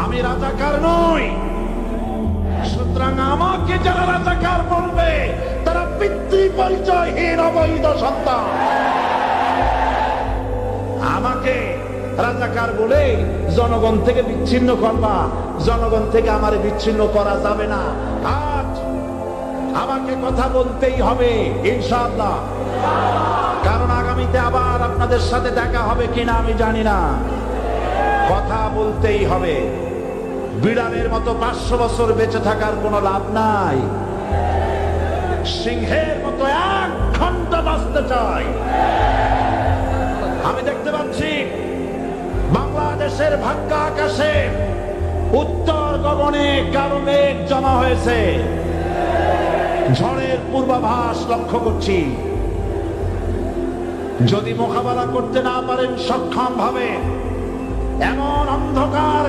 আমি রাজাকার নই। সুতরাং আমাকে যারা রাজাকার বলবে তারা পিতৃ পরিচয়হীন অবৈধ সন্তান। আমাকে রাজাকার বলে জনগণ থেকে বিচ্ছিন্ন করবা, জনগণ থেকে আমারে বিচ্ছিন্ন করা যাবে না। আজ আমাকে কথা বলতেই হবে ইনশাআল্লাহ, কারণ আগামীতে আবার আপনাদের সাথে দেখা হবে কিনা আমি জানি না। কথা বলতেই হবে। বিড়ালের মতো 500 বছর বেঁচে থাকার কোনো লাভ নাই। সিংহের মতো 1 ঘন্টা বাঁচতে চাই। আমি দেখতে পাচ্ছি বাংলাদেশের ভাগ্য আকাশে উত্তর গগনে কালো মেঘ জমা হয়েছে। ঝড়ের পূর্বাভাস লক্ষ্য করছি। যদি মোকাবেলা করতে না পারেন সক্ষম ভাবে, এমন অন্ধকার